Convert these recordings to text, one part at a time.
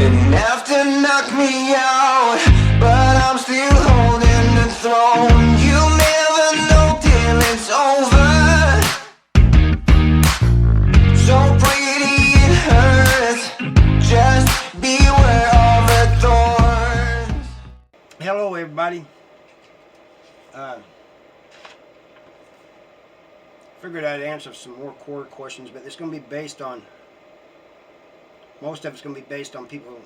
enough to knock me out, but I'm still holding the throne. You'll never know till it's over. So pretty it hurts, just beware of the thorns. Hello everybody. Figured I'd answer some more core questions, but it's going to be based on, most of it's going to be based on people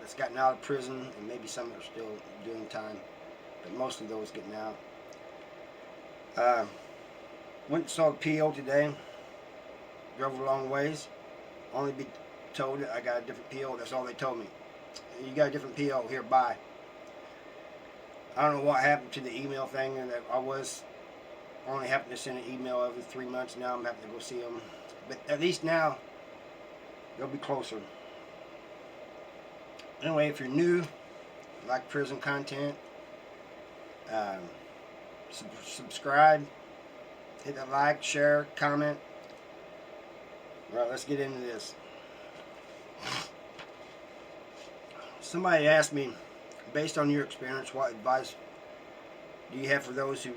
that's gotten out of prison, and maybe some are still doing time, but most of those getting out. Went and saw the PO today, drove a long ways, only be told that I got a different PO. That's all they told me. You got a different PO, here, bye. I don't know what happened to the email thing, and I was only having to send an email every 3 months. Now I'm having to go see them, but at least now they'll be closer. Anyway, if you're new, like prison content, subscribe, hit that like, share, comment. Alright, let's get into this. Somebody asked me, based on your experience, what advice do you have for those whose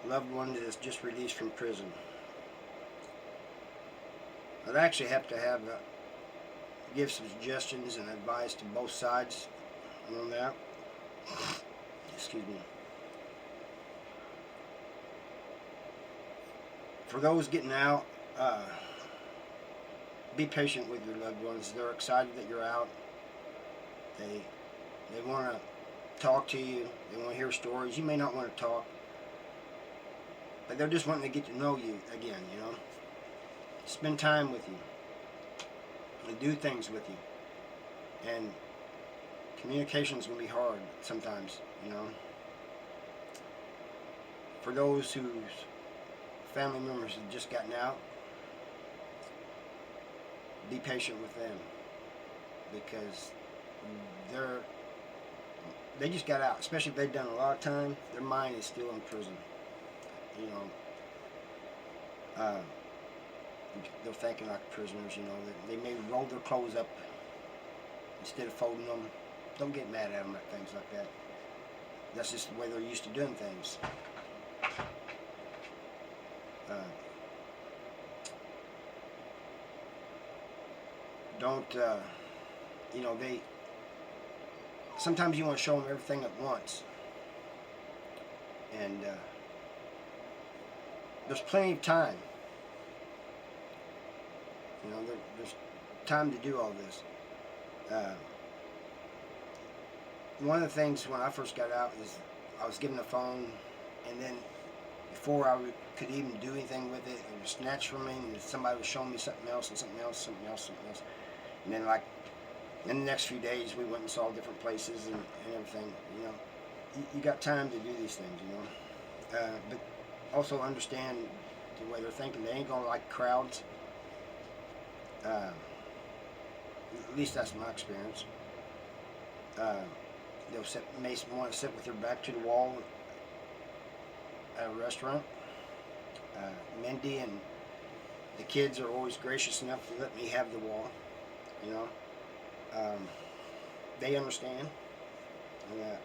loved one is just released from prison? I'd actually have to give some suggestions and advice to both sides on that. Excuse me. For those getting out, be patient with your loved ones. They're excited that you're out. They want to talk to you. They want to hear stories. You may not want to talk, but they're just wanting to get to know you again, you know. Spend time with you and do things with you. And communication is going to be hard sometimes, you know. For those whose family members have just gotten out, be patient with them, because they just got out. Especially if they've done a lot of time, their mind is still in prison. You know, they're thinking like prisoners. You know, they may roll their clothes up instead of folding them. Don't get mad at them at things like that. That's just the way they're used to doing things. You know, sometimes you want to show them everything at once, and there's plenty of time. You know, there's time to do all this. One of the things when I first got out is I was given a phone, and then before I could even do anything with it, it was snatched from me, and somebody was showing me something else, and something else, something else, something else. And then, like, in the next few days, we went and saw different places and everything. You know, you got time to do these things, you know. But also understand the way they're thinking. They ain't gonna like crowds. At least that's my experience. They'll may want to sit with their back to the wall at a restaurant. Mindy and the kids are always gracious enough to let me have the wall. You know, they understand, and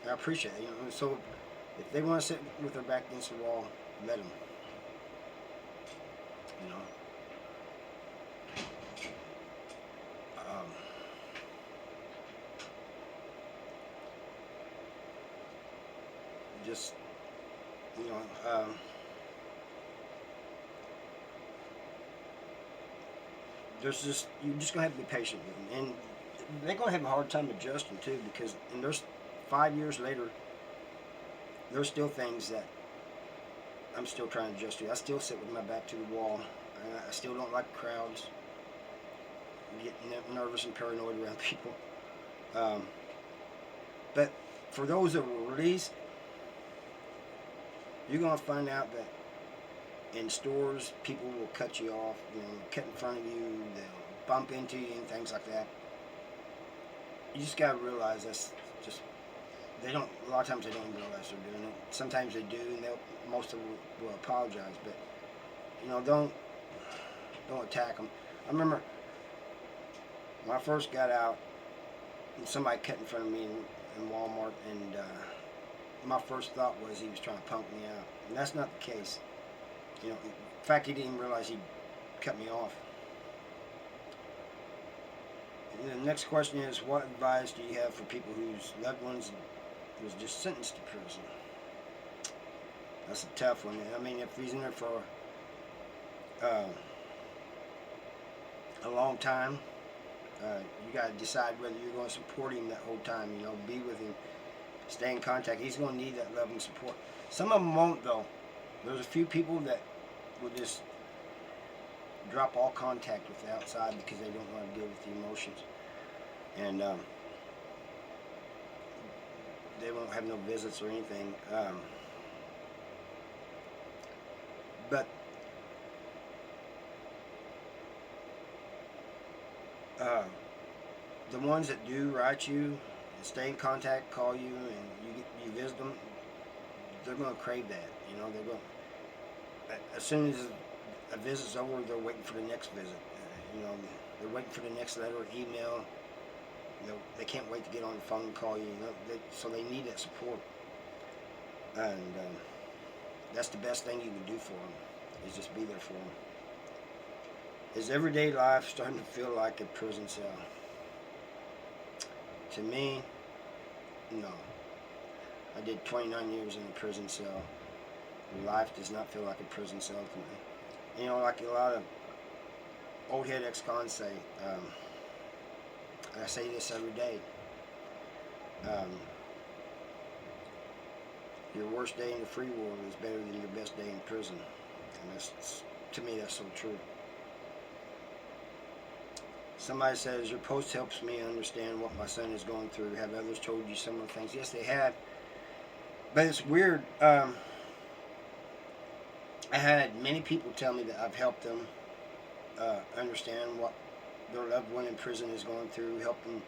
I appreciate it. You know, so if they want to sit with their back against the wall, let them. You know, just, you know, you're just gonna have to be patient with them, and they're gonna have a hard time adjusting too, because there's 5 years later, there's still things that I'm still trying to adjust to. I still sit with my back to the wall. I still don't like crowds. I get nervous and paranoid around people. But for those that were released, you're gonna find out that in stores, people will cut you off, you know, cut in front of you, they'll bump into you and things like that. You just gotta realize that's just, a lot of times they don't realize they're doing it. Sometimes they do, and most of them will apologize, but, you know, don't attack them. I remember When I first got out, somebody cut in front of me in Walmart, and my first thought was he was trying to punk me out, and that's not the case. You know, in fact, he didn't even realize he cut me off. And the next question is, what advice do you have for people whose loved ones was just sentenced to prison? That's a tough one. I mean, if he's in there for a long time, you got to decide whether you're going to support him that whole time. You know, be with him, stay in contact. He's going to need that love and support. Some of them won't, though. There's a few people that will just drop all contact with the outside because they don't want to deal with the emotions, and they won't have no visits or anything. But the ones that do write you, stay in contact, call you, and you visit them, they're going to crave that. You know, they're going. As soon as a visit's over, they're waiting for the next visit. You know, they're waiting for the next letter or email. They can't wait to get on the phone and call you. You know, so they need that support, and that's the best thing you can do for them, is just be there for them. Is everyday life starting to feel like a prison cell? To me, no. I did 29 years in a prison cell. Life does not feel like a prison cell to me. You know, like a lot of old head ex-cons say, I say this every day, your worst day in the free world is better than your best day in prison. And that's, to me, that's so true. Somebody says, your post helps me understand what my son is going through. Have others told you similar things? Yes, they have. But it's weird. I had many people tell me that I've helped them understand what their loved one in prison is going through, help them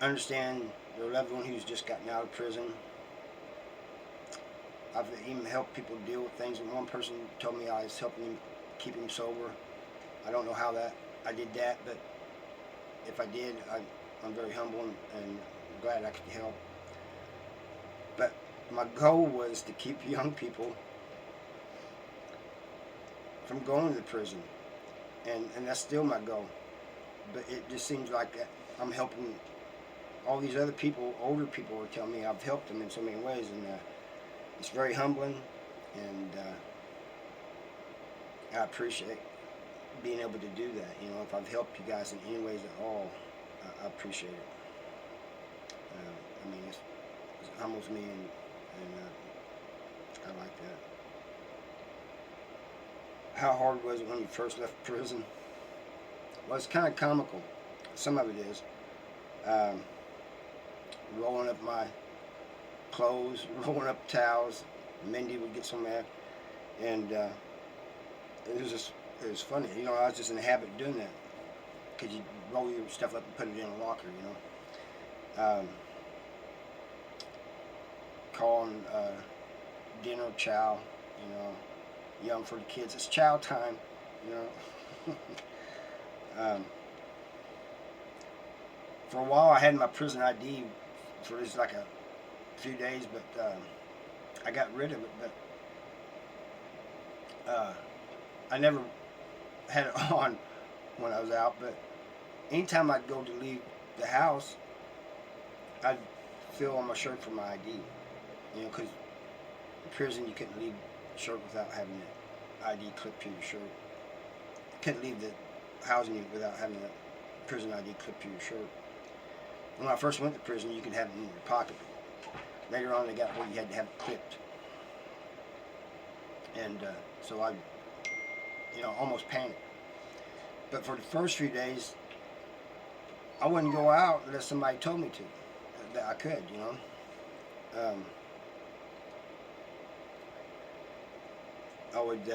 understand their loved one who's just gotten out of prison. I've even helped people deal with things. And one person told me I was helping him keep him sober. I don't know how I did that, but if I did, I'm very humble and glad I could help. But my goal was to keep young people from going to prison, and that's still my goal. But it just seems like I'm helping all these other people, older people, are telling me I've helped them in so many ways, and it's very humbling, and I appreciate being able to do that. You know, if I've helped you guys in any ways at all, I appreciate it. I mean, it humbles me, and I like that. How hard was it when you first left prison? Well, it's kind of comical. Some of it is. Rolling up my clothes, rolling up towels. Mindy would get so mad, and it was funny. You know, I was just in the habit of doing that, because you roll your stuff up and put it in a locker. You know, calling dinner chow. You know, young for the kids. It's chow time. You know. For a while, I had my prison ID for just like a few days, but I got rid of it. But I never had it on when I was out. But anytime I'd go to leave the house, I'd fill on my shirt for my ID. You know, because in prison you couldn't leave the shirt without having the ID clipped to your shirt. You couldn't leave the housing unit without having the prison ID clipped to your shirt. When I first went to prison, you could have it in your pocket. Later on, they got where you had to have it clipped. And so I, you know, almost panicked. But for the first few days, I wouldn't go out unless somebody told me to, that I could, you know. I would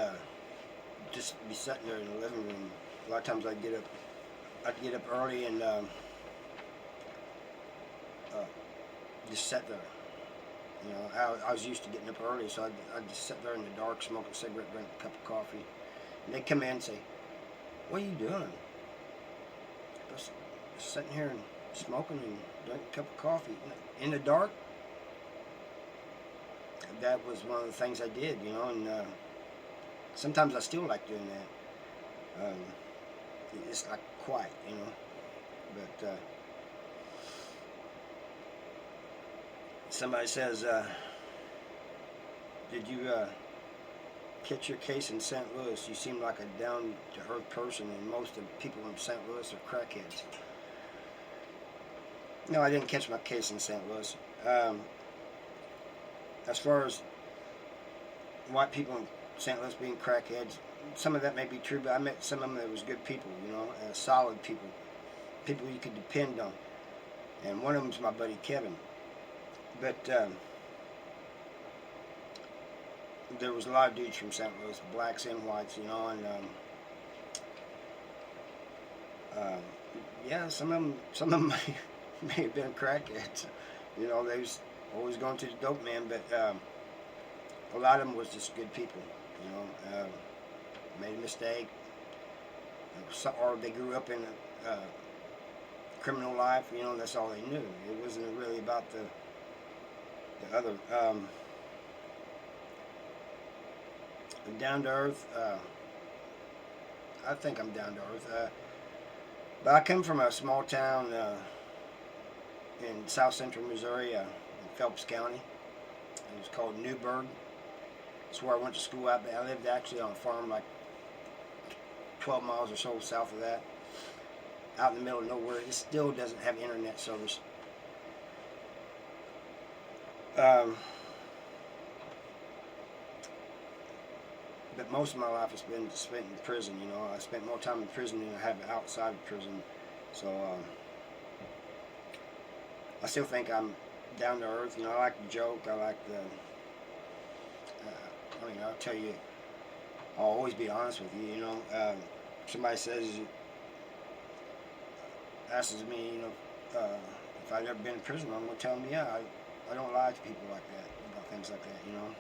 just be sitting there in the living room. A lot of times I'd get up early and just sit there. You know, I was used to getting up early, so I'd just sit there in the dark, smoke a cigarette, drink a cup of coffee. And they'd come in and say, "What are you doing?" just sitting here and smoking and drinking a cup of coffee in the dark. That was one of the things I did, you know, and sometimes I still like doing that. It's like quiet, you know, but somebody says, did you catch your case in St. Louis? You seem like a down-to-earth person, and most of the people in St. Louis are crackheads. No, I didn't catch my case in St. Louis. As far as white people in St. Louis being crackheads, some of that may be true, but I met some of them that was good people, you know, solid people, people you could depend on. And one of them was my buddy Kevin. But there was a lot of dudes from St. Louis, blacks and whites, you know, and yeah, some of them may have been crackheads. You know, they was always going to the dope man, but a lot of them was just good people. You know, made a mistake, or they grew up in a criminal life. You know, that's all they knew. It wasn't really about the other. Down to earth. I think I'm down to earth. But I come from a small town in south central Missouri, in Phelps County. It was called Newburgh. That's where I went to school out there. I lived actually on a farm like 12 miles or so south of that, out in the middle of nowhere. It still doesn't have internet service. But most of my life has been spent in prison. You know, I spent more time in prison than I have outside of prison. So I still think I'm down to earth. You know, I like to joke. I like the. I mean, I'll tell you. I'll always be honest with you. You know, somebody asks me, you know, if I've ever been in prison, I'm gonna tell them, yeah, I don't lie to people like that about things like that. You know.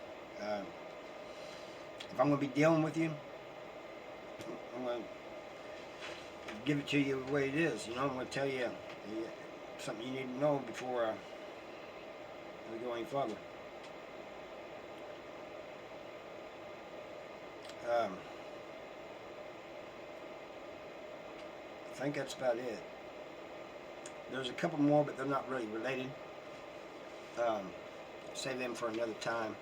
If I'm going to be dealing with you, I'm going to give it to you the way it is. You know, I'm going to tell you something you need to know before we go any further. I think that's about it. There's a couple more, but they're not really related. Save them for another time.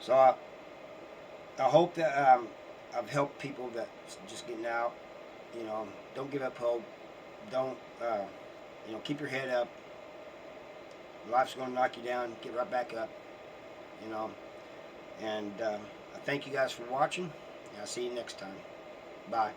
So I hope that I've helped people that's just getting out. You know, don't give up hope. Don't, you know, keep your head up. Life's going to knock you down. Get right back up. You know, and I thank you guys for watching. And I'll see you next time. Bye.